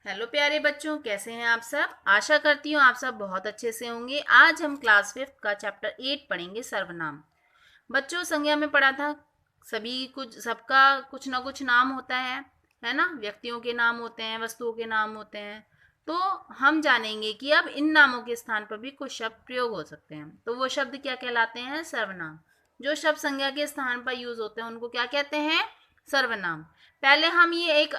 Hello प्यारे बच्चों, कैसे हैं आप सब। आशा करती हूँ आप सब बहुत अच्छे से होंगे। आज हम क्लास 5 का चैप्टर 8 पढ़ेंगे, सर्वनाम। बच्चों, संज्ञा में पढ़ा था सभी कुछ, सबका कुछ ना कुछ नाम होता है ना। व्यक्तियों के नाम होते हैं, वस्तुओं के नाम होते हैं। तो हम जानेंगे कि अब इन नामों के स्थान पर भी कुछ शब्द प्रयोग हो सकते हैं। तो वो शब्द क्या कहलाते हैं? सर्वनाम। जो शब्द संज्ञा के स्थान पर यूज होते हैं उनको क्या कहते हैं? सर्वनाम। पहले हम ये एक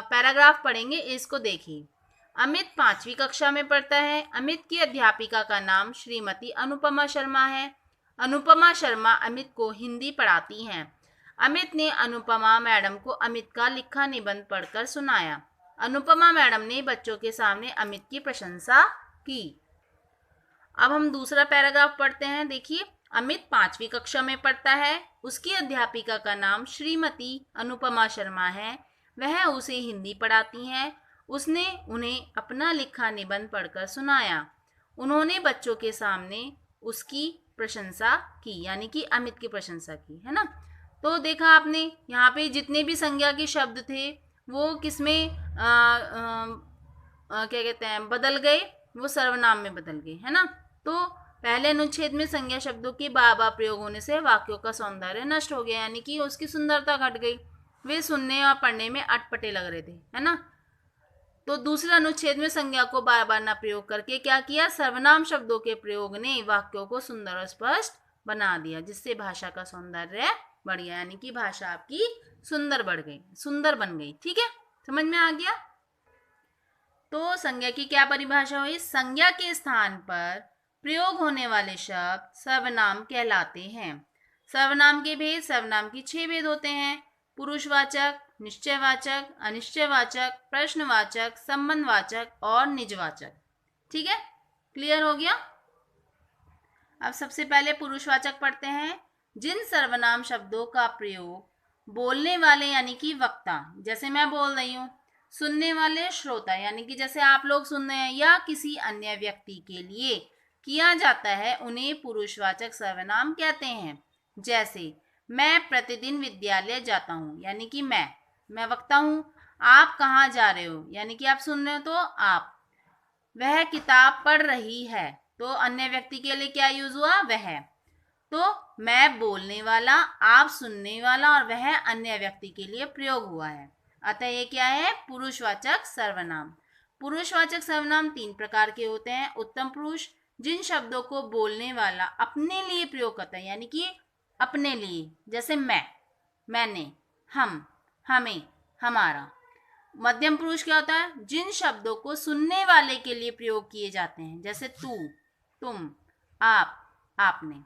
पैराग्राफ पढ़ेंगे, इसको देखिए। अमित 5वीं कक्षा में पढ़ता है। अमित की अध्यापिका का नाम श्रीमती अनुपमा शर्मा है। अनुपमा शर्मा अमित को हिंदी पढ़ाती हैं। अमित ने अनुपमा मैडम को अमित का लिखा निबंध पढ़कर सुनाया। अनुपमा मैडम ने बच्चों के सामने अमित की प्रशंसा की। अब हम दूसरा पैराग्राफ पढ़ते हैं। देखिए, अमित 5वीं कक्षा में पढ़ता है। उसकी अध्यापिका का नाम श्रीमती अनुपमा शर्मा है। वह उसे हिंदी पढ़ाती हैं। उसने उन्हें अपना लिखा निबंध पढ़कर सुनाया। उन्होंने बच्चों के सामने उसकी प्रशंसा की, यानी कि अमित की प्रशंसा की, है ना। तो देखा आपने, यहाँ पे जितने भी संज्ञा के शब्द थे वो किसमें क्या कहते हैं, बदल गए, वो सर्वनाम में बदल गए, है ना। तो पहले अनुच्छेद में संज्ञा शब्दों के बार बार प्रयोग होने से वाक्यों का सौंदर्य नष्ट हो गया, यानी कि उसकी सुंदरता घट गई। वे सुनने और पढ़ने में अटपटे लग रहे थे, है ना। तो दूसरे अनुच्छेद में संज्ञा को बार बार न प्रयोग करके क्या किया? सर्वनाम शब्दों के प्रयोग ने वाक्यों को सुंदर और स्पष्ट बना दिया, जिससे भाषा का सौंदर्य बढ़ गया, यानी कि भाषा आपकी सुंदर बढ़ गई, सुंदर बन गई। ठीक है, समझ में आ गया। तो संज्ञा की क्या परिभाषा हुई? संज्ञा के स्थान पर प्रयोग होने वाले शब्द सर्वनाम कहलाते हैं। सर्वनाम के भेद, सर्वनाम की 6 भेद होते हैं: पुरुषवाचक, निश्चयवाचक, अनिश्चयवाचक, प्रश्नवाचक, संबंधवाचक और निजवाचक। ठीक है, क्लियर हो गया। अब सबसे पहले पुरुषवाचक पढ़ते हैं। जिन सर्वनाम शब्दों का प्रयोग बोलने वाले यानी कि वक्ता, जैसे मैं बोल रही हूँ, सुनने वाले श्रोता यानी कि जैसे आप लोग सुन रहे हैं, या किसी अन्य व्यक्ति के लिए किया जाता है, उन्हें पुरुषवाचक सर्वनाम कहते हैं। जैसे मैं प्रतिदिन विद्यालय जाता हूँ, यानी कि मैं वक्ता हूँ। आप कहाँ जा रहे हो, यानी कि आप सुन रहे हो, तो आप। वह किताब पढ़ रही है, तो अन्य व्यक्ति के लिए क्या यूज हुआ? वह। तो मैं बोलने वाला, आप सुनने वाला और वह अन्य व्यक्ति के लिए प्रयोग हुआ है। अतः ये क्या है? पुरुषवाचक सर्वनाम। पुरुषवाचक सर्वनाम 3 प्रकार के होते हैं। उत्तम पुरुष, जिन शब्दों को बोलने वाला अपने लिए प्रयोग करता है, यानी कि अपने लिए, जैसे मैं, मैंने, हम, हमें, हमारा। मध्यम पुरुष क्या होता है? जिन शब्दों को सुनने वाले के लिए प्रयोग किए जाते हैं, जैसे तू, तुम, आप, आपने।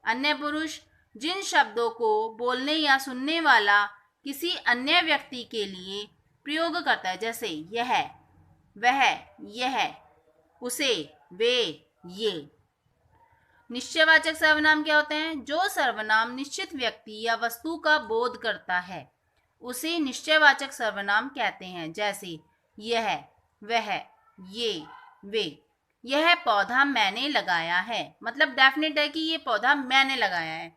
अन्य पुरुष, जिन शब्दों को बोलने या सुनने वाला किसी अन्य व्यक्ति के लिए प्रयोग करता है, जैसे यह, वह, यह, उसे, वे, ये। निश्चयवाचक सर्वनाम क्या होते हैं? जो सर्वनाम निश्चित व्यक्ति या वस्तु का बोध करता है, उसे निश्चयवाचक सर्वनाम कहते हैं। जैसे यह, वह, ये, वे। यह पौधा मैंने लगाया है, मतलब डेफिनेट है कि ये पौधा मैंने लगाया है,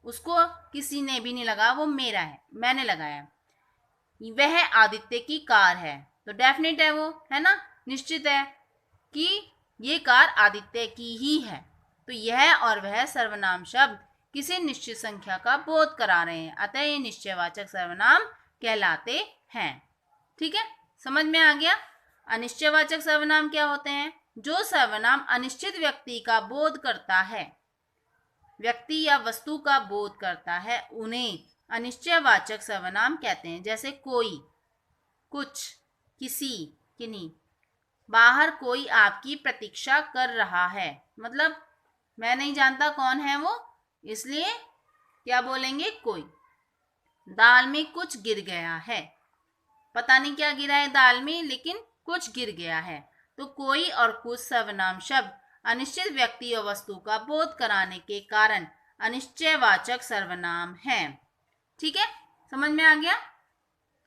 उसको किसी ने भी नहीं लगाया, वो मेरा है, मैंने लगाया। वह आदित्य की कार है, तो डेफिनेट है वो, है ना, निश्चित है कि ये कार आदित्य की ही है। तो यह और वह सर्वनाम शब्द किसी निश्चित संख्या का बोध करा रहे हैं, अतः ये निश्चयवाचक सर्वनाम कहलाते हैं। ठीक है, समझ में आ गया। अनिश्चयवाचक सर्वनाम क्या होते हैं? जो सर्वनाम अनिश्चित व्यक्ति का बोध करता है, व्यक्ति या वस्तु का बोध करता है, उन्हें अनिश्चयवाचक सर्वनाम कहते हैं। जैसे कोई, कुछ, किसी, किन्हीं। बाहर कोई आपकी प्रतीक्षा कर रहा है, मतलब मैं नहीं जानता कौन है वो, इसलिए क्या बोलेंगे? कोई। दाल में कुछ गिर गया है, पता नहीं क्या गिरा है दाल में, लेकिन कुछ गिर गया है। तो कोई और कुछ सर्वनाम शब्द अनिश्चित व्यक्ति और वस्तु का बोध कराने के कारण अनिश्चयवाचक सर्वनाम है। ठीक है, समझ में आ गया।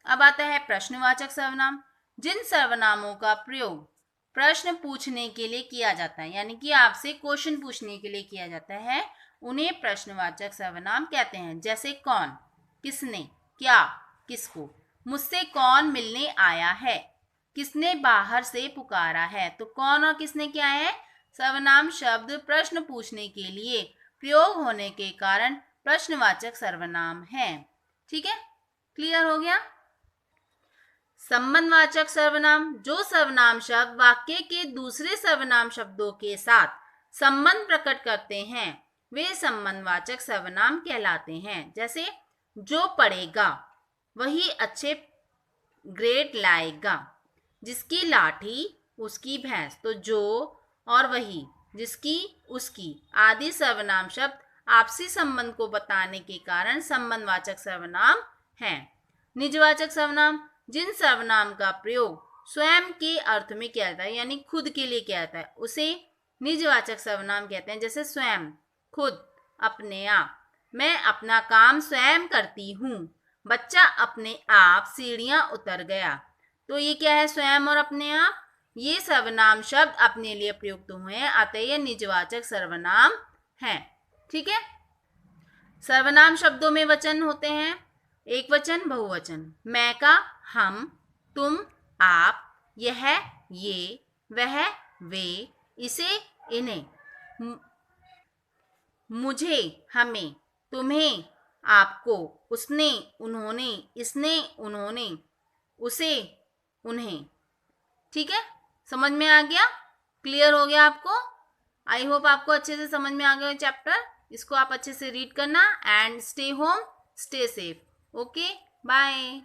अब आता है प्रश्नवाचक सर्वनाम। जिन सर्वनामों का प्रयोग प्रश्न पूछने के लिए किया जाता है, यानी कि आपसे क्वेश्चन पूछने के लिए किया जाता है, उन्हें प्रश्नवाचक सर्वनाम कहते हैं। जैसे कौन, किसने, क्या, किसको। मुझसे कौन मिलने आया है, किसने बाहर से पुकारा है। तो कौन और किसने क्या है, सर्वनाम शब्द प्रश्न पूछने के लिए प्रयोग होने के कारण प्रश्नवाचक सर्वनाम है। ठीक है, क्लियर हो गया। संबंधवाचक सर्वनाम, जो सर्वनाम शब्द वाक्य के दूसरे सर्वनाम शब्दों के साथ संबंध प्रकट करते हैं वे संबंधवाचक सर्वनाम कहलाते हैं। जैसे जो पढ़ेगा वही अच्छे ग्रेड लाएगा, जिसकी लाठी उसकी भैंस। तो जो और वही, जिसकी उसकी आदि सर्वनाम शब्द आपसी संबंध को बताने के कारण संबंधवाचक सर्वनाम हैं। निजवाचक सर्वनाम, जिन सर्वनाम का प्रयोग स्वयं के अर्थ में किया जाता है यानी खुद के लिए किया जाता है उसे निजवाचक सर्वनाम कहते हैं। जैसे स्वयं, खुद, अपने आप। मैं अपना काम स्वयं करती हूँ, बच्चा अपने आप सीढ़ियाँ उतर गया। तो ये क्या है, स्वयं और अपने आप, ये सर्वनाम शब्द अपने लिए प्रयुक्त हुए हैं, अतः ये निजवाचक सर्वनाम हैं। ठीक है, सर्वनाम शब्दों में वचन होते हैं, एक वचन, बहुवचन। मैं का हम, तुम, आप, यह, ये, वह, वे, इसे, इन्हें, मुझे, हमें, तुम्हें, आपको, उसने, उन्होंने, इसने, उन्होंने, उसे, उन्हें। ठीक है, समझ में आ गया, क्लियर हो गया आपको। आई होप आपको अच्छे से समझ में आ गया चैप्टर। इसको आप अच्छे से रीड करना and stay home, stay safe. Okay, bye.